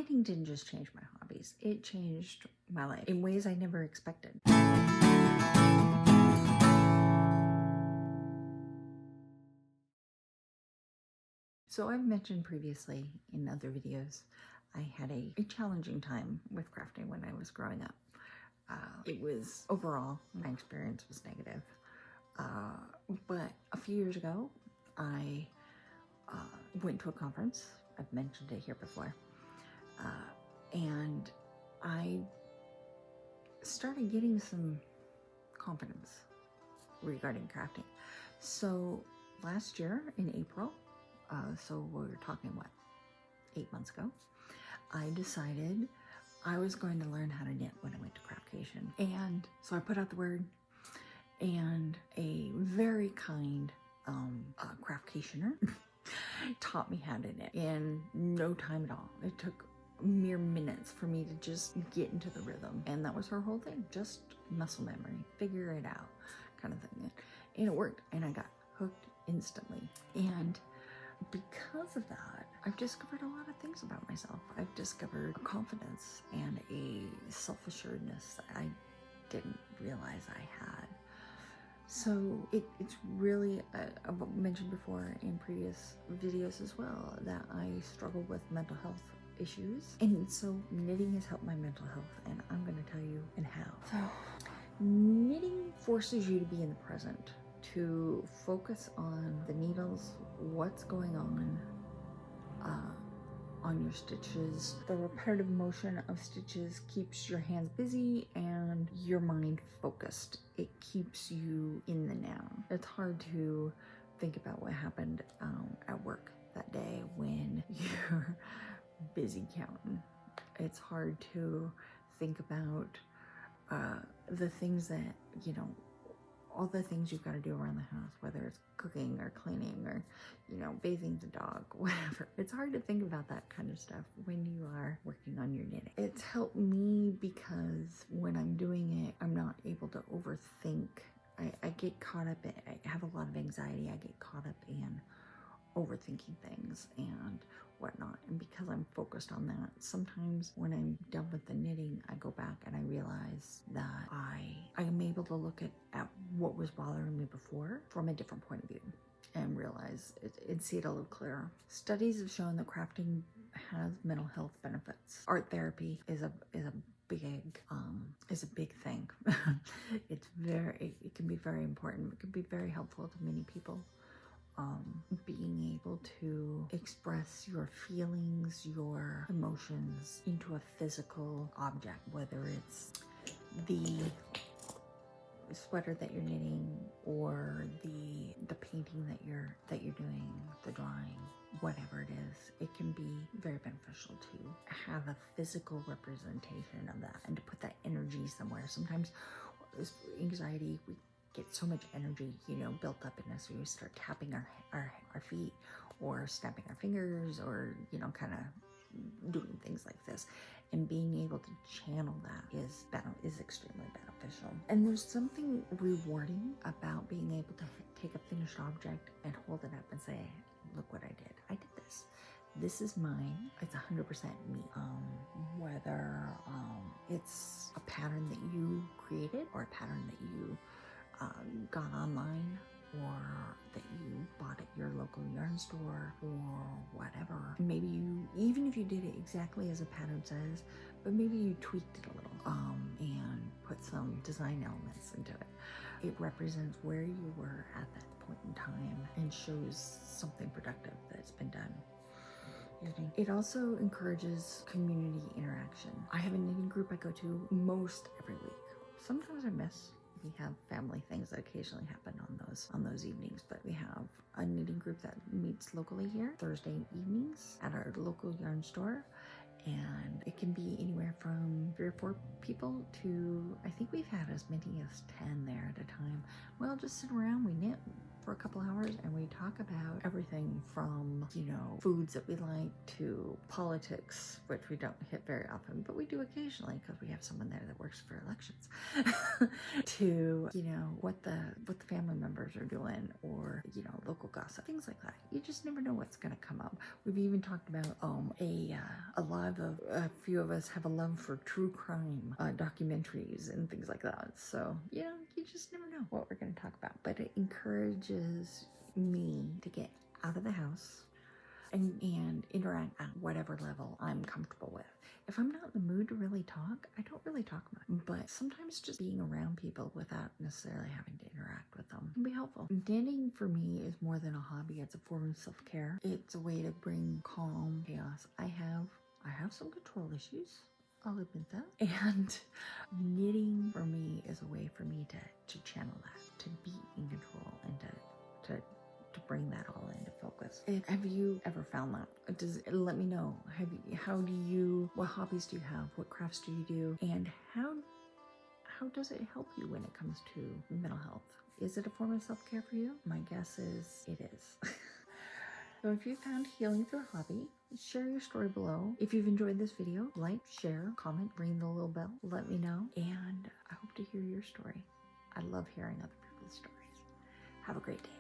knitting didn't just change my hobbies, it changed my life in ways I never expected. So I've mentioned previously in other videos, I had a challenging time with crafting when I was growing up. It was, overall, my experience was negative. But a few years ago, I went to a conference. I've mentioned it here before. And I started getting some confidence regarding crafting. So last year in April, so we're talking, what, 8 months ago, I decided I was going to learn how to knit when I went to Craftcation. And so I put out the word, and a very kind Craftcationer taught me how to knit in no time at all. It took mere minutes for me to just get into the rhythm, and that was her whole thing, just muscle memory, figure it out kind of thing. And it worked, and I got hooked instantly. And because of that, I've discovered a lot of things about myself. I've discovered a confidence and a self-assuredness that I didn't realize I had. So it's really, I've mentioned before in previous videos as well, that I struggle with mental health issues. And so knitting has helped my mental health, and I'm going to tell you and how. So knitting forces you to be in the present, to focus on the needles, what's going on your stitches. The repetitive motion of stitches keeps your hands busy and your mind focused. It keeps you in the now. It's hard to think about what happened at work that day when you're busy counting. It's hard to think about the things that, you know, all the things you've got to do around the house, whether it's cooking or cleaning or, you know, bathing the dog, whatever. It's hard to think about that kind of stuff when you are working on your knitting. It's helped me because when I'm doing it, I'm not able to overthink. I get caught up in, I have a lot of anxiety. I get caught up in overthinking things and whatnot. And because I'm focused on that, sometimes when I'm done with the knitting, I go back and I realize that I am able to look at what was bothering me before from a different point of view and realize it and see it a little clearer. Studies have shown that crafting has mental health benefits. Art therapy is a big thing. It can be very important. It can be very helpful to many people. Being able to express your feelings, your emotions into a physical object, whether it's the sweater that you're knitting or the painting that you're doing, the drawing, whatever it is, it can be very beneficial to have a physical representation of that and to put that energy somewhere. Sometimes anxiety, we get so much energy, you know, built up in us. We start tapping our feet or snapping our fingers or, you know, kind of doing things like this. And being able to channel that is extremely beneficial. And there's something rewarding about being able to take a finished object and hold it up and say, look what I did. I did this. This is mine. It's 100% me. Whether it's a pattern that you created or a pattern that you got online or that you bought at your local yarn store or whatever. Maybe you, even if you did it exactly as a pattern says, but maybe you tweaked it a little and put some design elements into it. It represents where you were at that point in time and shows something productive that's been done. It also encourages community interaction. I have a knitting group I go to most every week. Sometimes I miss. We have family things that occasionally happen on those evenings, but we have a knitting group that meets locally here Thursday evenings at our local yarn store, and it can be anywhere from 3 or 4 people to, I think we've had as many as 10 there at a time. We'll just sit around, we knit, for a couple hours and we talk about everything from, you know, foods that we like to politics, which we don't hit very often, but we do occasionally because we have someone there that works for elections, to, you know, what the family members are doing, or, you know, local gossip, things like that. You just never know what's going to come up. We've even talked about a few of us have a love for true crime documentaries and things like that. So, you know, you just never know what we're going to talk about, but it encourages me to get out of the house and interact at whatever level I'm comfortable with. If I'm not in the mood to really talk, I don't really talk much. But sometimes just being around people without necessarily having to interact with them can be helpful. Knitting for me is more than a hobby. It's a form of self-care. It's a way to bring calm, chaos. I have some control issues, I'll admit that. And knitting for me is a way for me to channel that, to be in control, and to bring that all into focus. Have you ever found that? Let me know. What hobbies do you have? What crafts do you do? And how does it help you when it comes to mental health? Is it a form of self-care for you? My guess is it is. So if you found healing through a hobby, share your story below. If you've enjoyed this video, like, share, comment, ring the little bell, let me know. And I hope to hear your story. I love hearing other people's stories. Have a great day.